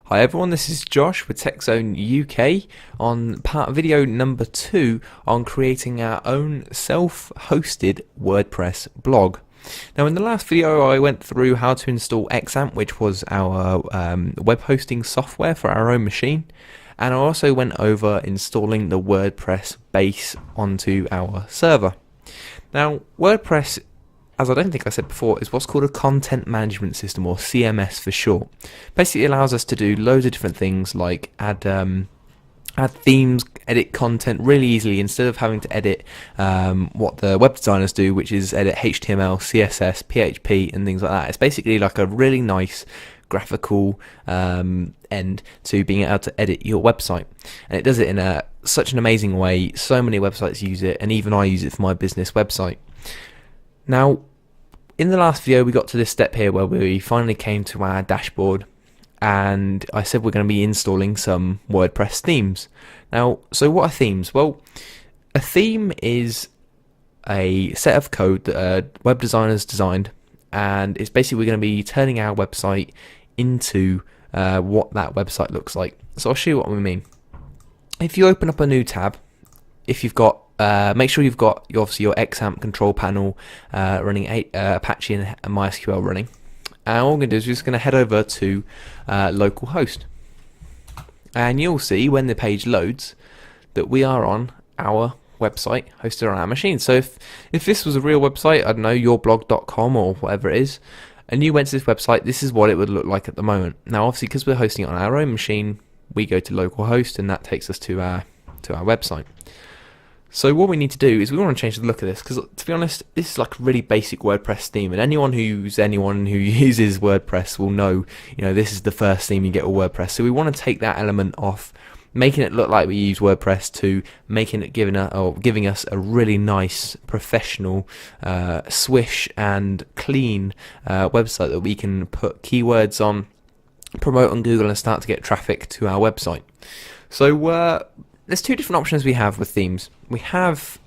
Hi everyone, this is Josh with TechZoneUK on video number 2 on creating our own self-hosted WordPress blog. Now in the last video I went through how to install XAMPP, which was our web hosting software for our own machine, and I also went over installing the WordPress base onto our server. Now WordPress, as I don't think I said before, is what's called a content management system, or CMS for short. Basically it allows us to do loads of different things like add themes, edit content really easily instead of having to edit what the web designers do, which is edit HTML, CSS, PHP and things like that. It's basically like a really nice graphical end to being able to edit your website, and it does it in such an amazing way. So many websites use it, and even I use it for my business website. Now, in the last video we got to this step here where we finally came to our dashboard, and I said we're going to be installing some WordPress themes. Now, so what are themes? Well, a theme is a set of code that web designers designed, and it's basically we're going to be turning our website into what that website looks like. So I'll show you what we mean. If you open up a new tab, if you've got make sure you've got obviously your XAMPP control panel running, Apache and MySQL running. And all we're going to do is we're just going to head over to localhost, and you'll see when the page loads that we are on our website hosted on our machine. So if this was a real website, I don't know, yourblog.com or whatever it is, and you went to this website, this is what it would look like at the moment. Now obviously because we're hosting it on our own machine, we go to localhost and that takes us to our website. So what we need to do is we want to change the look of this, because to be honest, this is like a really basic WordPress theme, and anyone who uses WordPress will know, this is the first theme you get with WordPress. So we want to take that element off, making it look like we use WordPress, to making it giving us a really nice, professional, swish and clean website that we can put keywords on, promote on Google, and start to get traffic to our website. So there's two different options we have with themes. We have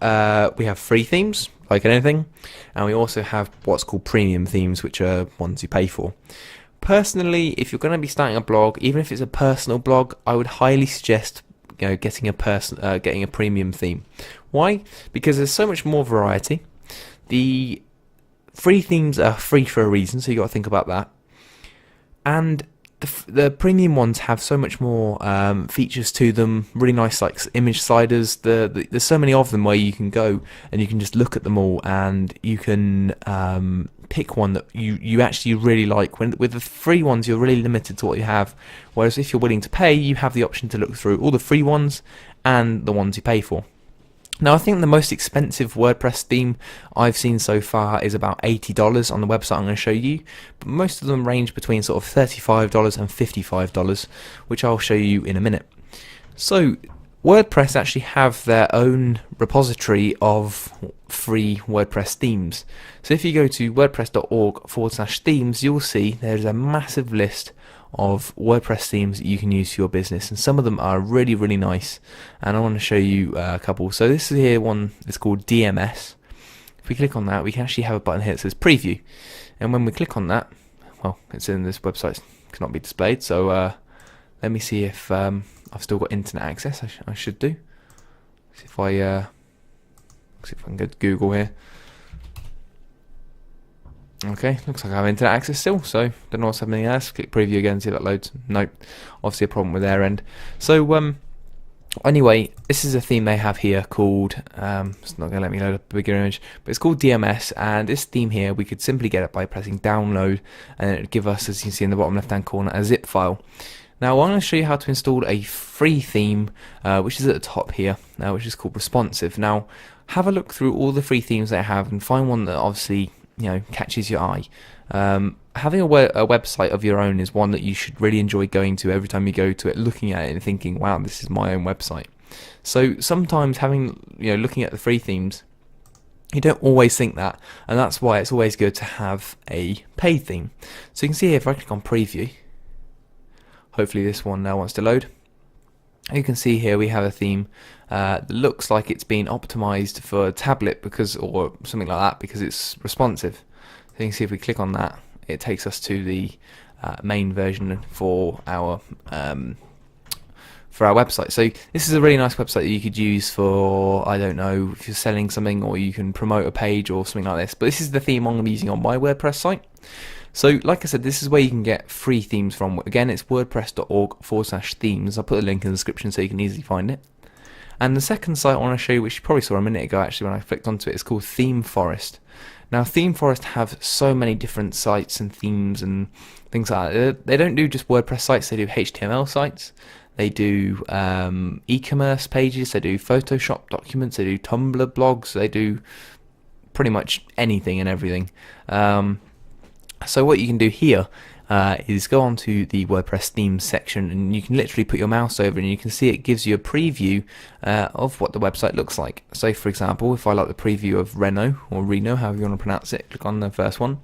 free themes, like anything, and we also have what's called premium themes, which are ones you pay for. Personally, if you're going to be starting a blog, even if it's a personal blog, I would highly suggest getting a premium theme. Why? Because there's so much more variety. The free themes are free for a reason, so you got to think about that. And the premium ones have so much more features to them, really nice like image sliders. There's so many of them where you can go and you can just look at them all, and you can pick one that you actually really like. With the free ones you're really limited to what you have, whereas if you're willing to pay, you have the option to look through all the free ones and the ones you pay for. Now I think the most expensive WordPress theme I've seen so far is about $80 on the website I'm going to show you, but most of them range between sort of $35 and $55, which I'll show you in a minute. So WordPress actually have their own repository of free WordPress themes. So if you go to wordpress.org/themes, you'll see there's a massive list of WordPress themes that you can use for your business, and some of them are really, really nice, and I want to show you a couple. So this is here one that's called DMS. If we click on that, we can actually have a button here that says preview, and when we click on that, well, it's in this website, cannot be displayed. So let me see if I've still got internet access. I should do. See if I can go to Google here. Okay, looks like I have internet access still, so don't know what's happening there. Let's click preview again, see if that loads. Nope, obviously a problem with their end. So anyway, this is a theme they have here called, it's not going to let me load up a bigger image, but it's called DMS, and this theme here, we could simply get it by pressing download, and it would give us, as you can see in the bottom left hand corner, a zip file. Now I'm going to show you how to install a free theme, which is at the top here, which is called Responsive. Now have a look through all the free themes they have and find one that obviously catches your eye. Having a website of your own is one that you should really enjoy going to every time you go to it, looking at it and thinking, wow, this is my own website. So sometimes looking at the free themes, you don't always think that, and that's why it's always good to have a paid theme. So you can see here, if I click on preview, hopefully this one now wants to load. You can see here we have a theme that looks like it's been optimized for tablet or something like that, because it's responsive. So you can see if we click on that, it takes us to the main version for our website. So this is a really nice website that you could use for, I don't know, if you're selling something or you can promote a page or something like this. But this is the theme I'm going to be using on my WordPress site. So like I said, this is where you can get free themes from. Again, it's wordpress.org/themes. I'll put a link in the description so you can easily find it. And the second site I want to show you, which you probably saw a minute ago actually when I clicked onto it, is called ThemeForest. Now ThemeForest have so many different sites and themes and things like that. They don't do just WordPress sites, they do HTML sites. They do e-commerce pages, they do Photoshop documents, they do Tumblr blogs, they do pretty much anything and everything. So what you can do here is go onto the WordPress themes section, and you can literally put your mouse over and you can see it gives you a preview of what the website looks like. So for example, if I like the preview of Reno, or Reno, however you want to pronounce it, click on the first one.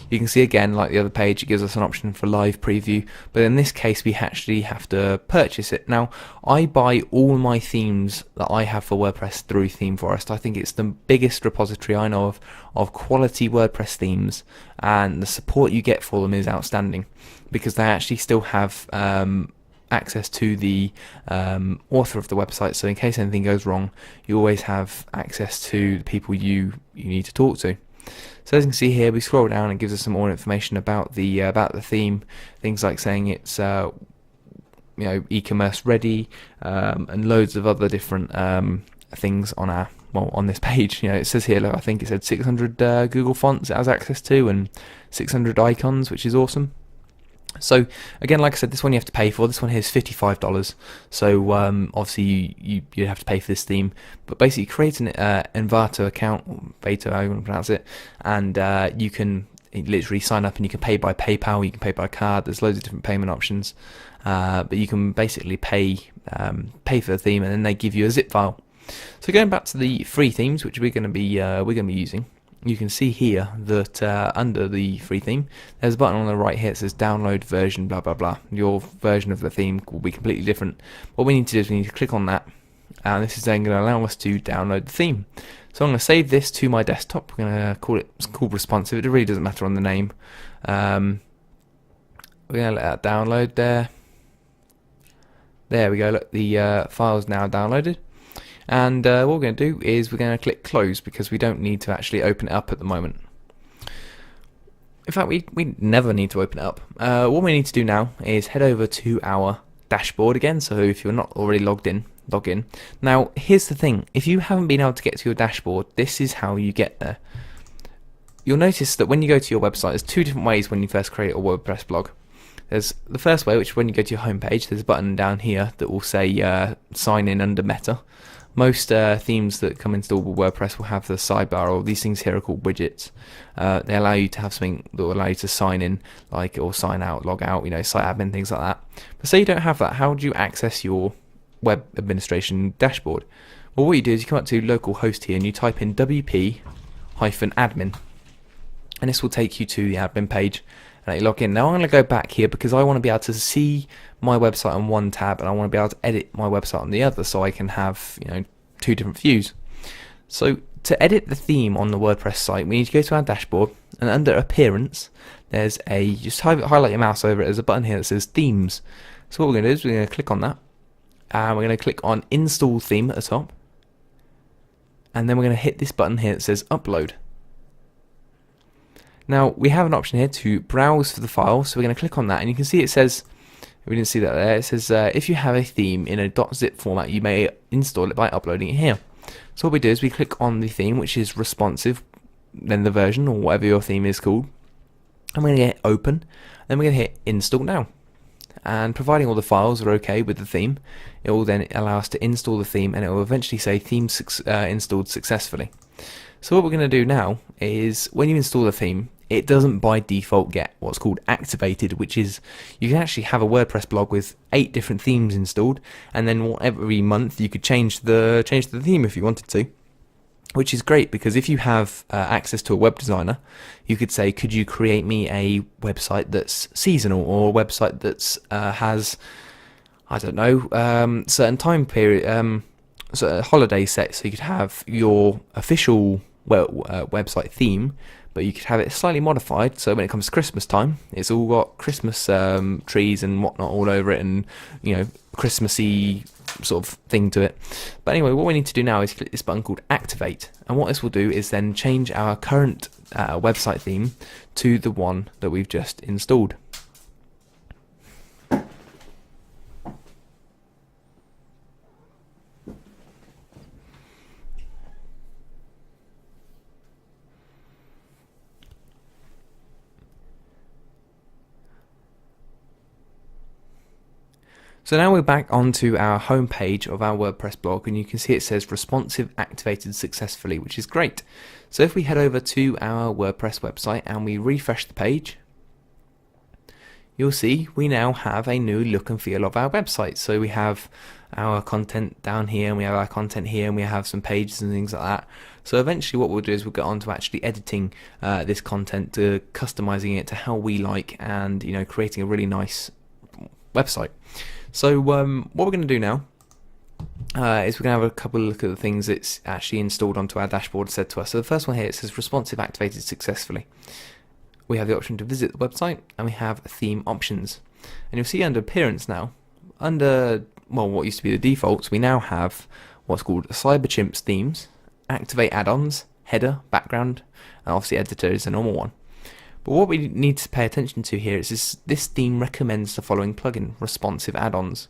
You can see again, like the other page, it gives us an option for live preview, but in this case we actually have to purchase it. Now, I buy all my themes that I have for WordPress through ThemeForest. I think it's the biggest repository I know of quality WordPress themes, and the support you get for them is outstanding, because they actually still have access to the author of the website, so in case anything goes wrong, you always have access to the people you need to talk to. So as you can see here, we scroll down and it gives us some more information about the theme, things like saying it's e-commerce ready, and loads of other different things on this page. It says here, look, I think it said 600 Google fonts it has access to and 600 icons, which is awesome. So again, like I said, this one you have to pay for. This one here is $55. So obviously you have to pay for this theme. But basically, create an Envato account, Vato, how you want to pronounce it, and you can literally sign up and you can pay by PayPal, you can pay by card. There's loads of different payment options, but you can basically pay for the theme, and then they give you a zip file. So going back to the free themes, which we're going to be using. You can see here that under the free theme, there's a button on the right here that says download version blah blah blah. Your version of the theme will be completely different. What we need to do is we need to click on that, and this is then going to allow us to download the theme. So I'm going to save this to my desktop. We're going to call it responsive. It really doesn't matter on the name. We're going to let that download there. There we go. Look, the file's now downloaded. And what we're going to do is we're going to click close, because we don't need to actually open it up at the moment. In fact, we never need to open it up. What we need to do now is head over to our dashboard again. So if you're not already logged in, log in. Now here's the thing, if you haven't been able to get to your dashboard, this is how you get there. You'll notice that when you go to your website, there's two different ways when you first create a WordPress blog. There's the first way, which is when you go to your home page, there's a button down here that will say sign in under Meta. Most themes that come installed with WordPress will have the sidebar, or these things here are called widgets. They allow you to have something that will allow you to sign in, or sign out, log out, site admin, things like that. But say you don't have that, how do you access your web administration dashboard? Well, what you do is you come up to localhost here and you type in wp-admin, and this will take you to the admin page. And you log in. Now I'm going to go back here because I want to be able to see my website on one tab, and I want to be able to edit my website on the other, so I can have two different views. So to edit the theme on the WordPress site, we need to go to our dashboard, and under Appearance, there's just highlight your mouse over it. There's a button here that says Themes. So what we're going to do is we're going to click on that, and we're going to click on Install Theme at the top, and then we're going to hit this button here that says Upload. Now we have an option here to browse for the file, so we're going to click on that, and you can see it says, we didn't see that there, it says if you have a theme in a .zip format, you may install it by uploading it here. So what we do is we click on the theme, which is responsive, then the version, or whatever your theme is called, and we're going to hit open, then we're going to hit install now. And providing all the files are okay with the theme, it will then allow us to install the theme, and it will eventually say theme installed successfully. So what we're going to do now is, when you install the theme, it doesn't by default get what's called activated, which is you can actually have a WordPress blog with 8 different themes installed, and then every month you could change the theme if you wanted to, which is great, because if you have access to a web designer, you could say, could you create me a website that's seasonal, or a website that's has, I don't know, certain time period, sort of holiday set, so you could have your official website theme, but you could have it slightly modified. So when it comes to Christmas time, it's all got Christmas trees and whatnot all over it, and Christmassy sort of thing to it. But anyway, what we need to do now is click this button called Activate, and what this will do is then change our current website theme to the one that we've just installed. So now we're back onto our home page of our WordPress blog, and you can see it says responsive activated successfully, which is great. So if we head over to our WordPress website and we refresh the page, you'll see we now have a new look and feel of our website. So we have our content down here, and we have our content here, and we have some pages and things like that. So eventually what we'll do is we'll get on to actually editing this content, to customizing it to how we like, and creating a really nice website. So what we're going to do now is we're going to have a couple of look at the things that's actually installed onto our dashboard said to us. So the first one here, it says responsive activated successfully. We have the option to visit the website, and we have theme options. And you'll see under appearance now, under what used to be the defaults, we now have what's called Cyberchimp's themes, activate add-ons, header, background, and obviously editor is a normal one. But what we need to pay attention to here is this theme recommends the following plugin, responsive add-ons.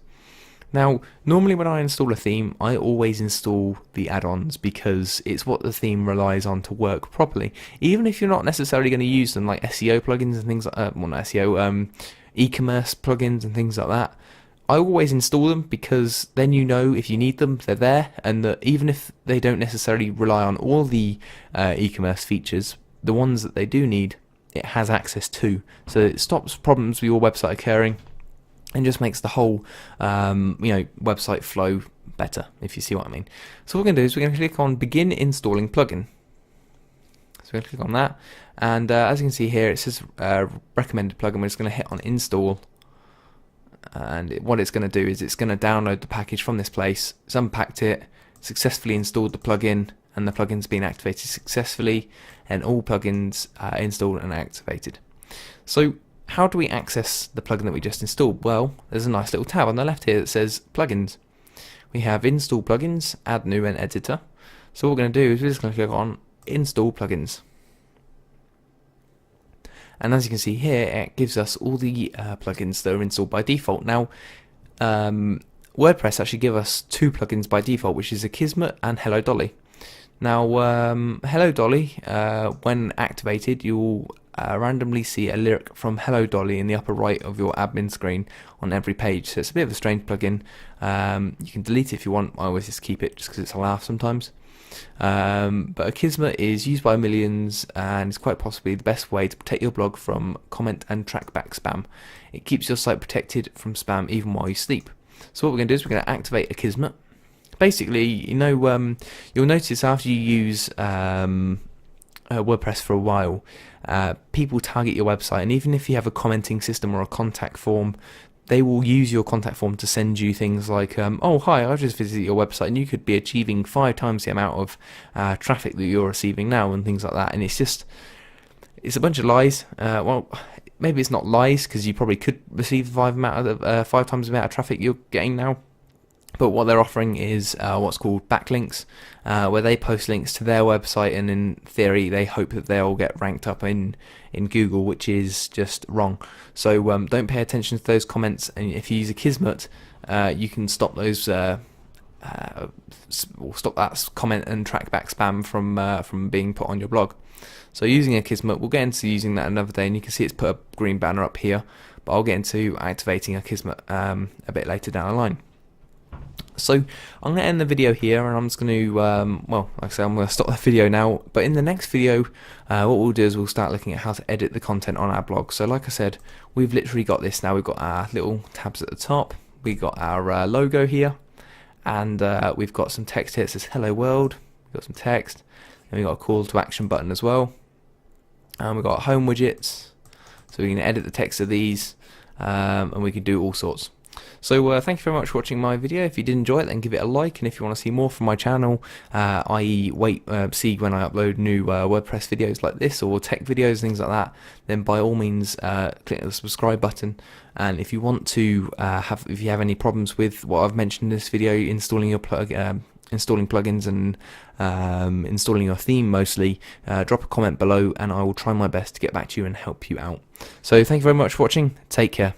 Now, normally when I install a theme, I always install the add-ons because it's what the theme relies on to work properly. Even if you're not necessarily going to use them, like SEO plugins and things like that, well, not SEO, e-commerce plugins and things like that, I always install them because then if you need them, they're there, and that even if they don't necessarily rely on all the e-commerce features, the ones that they do need, it has access to, so it stops problems with your website occurring and just makes the whole website flow better, if you see what I mean. So what we're going to do is we're going to click on begin installing plugin. So we're going to click on that, and as you can see here it says recommended plugin. We're just going to hit on install, and what it's going to do is it's going to download the package from this place. It's unpacked it, successfully installed the plugin, and the plugin's been activated successfully, and all plugins are installed and activated. So how do we access the plugin that we just installed? Well, there's a nice little tab on the left here that says plugins. We have install plugins, add new, and editor. So what we're going to do is we're just going to click on install plugins. And as you can see here, it gives us all the plugins that are installed by default. Now, WordPress actually give us two plugins by default, which is Akismet and Hello Dolly. Now, Hello Dolly, when activated, you'll randomly see a lyric from Hello Dolly in the upper right of your admin screen on every page. So it's a bit of a strange plugin. You can delete it if you want. I always just keep it just because it's a laugh sometimes. But Akismet is used by millions and is quite possibly the best way to protect your blog from comment and trackback spam. It keeps your site protected from spam even while you sleep. So what we're going to do is we're going to activate Akismet. Basically, you'll notice after you use WordPress for a while, people target your website, and even if you have a commenting system or a contact form, they will use your contact form to send you things like, oh hi, I've just visited your website, and you could be achieving 5 times the amount of traffic that you're receiving now, and things like that. And it's a bunch of lies. Well, maybe it's not lies, because you probably could receive 5 times the amount of traffic you're getting now. But what they're offering is what's called backlinks, where they post links to their website, and in theory they hope that they'll get ranked up in Google, which is just wrong. So don't pay attention to those comments, and if you use Akismet, you can stop those or stop that comment and trackback spam from being put on your blog. So using Akismet, we'll get into using that another day, and you can see it's put a green banner up here, but I'll get into activating Akismet a bit later down the line. So I'm going to end the video here, and I'm just going to, like I say, I'm going to stop the video now, but in the next video, what we'll do is we'll start looking at how to edit the content on our blog. So like I said, we've literally got this now. We've got our little tabs at the top, we've got our logo here, and we've got some text here. It says hello world, we've got some text, and we've got a call to action button as well, and we've got home widgets, so we can edit the text of these, and we can do all sorts. So thank you very much for watching my video. If you did enjoy it, then give it a like, and if you want to see more from my channel, i.e. see when I upload new WordPress videos like this, or tech videos, things like that, then by all means click the subscribe button. And if you want to if you have any problems with what I've mentioned in this video, installing your installing plugins and installing your theme mostly, drop a comment below and I will try my best to get back to you and help you out. So thank you very much for watching. Take care.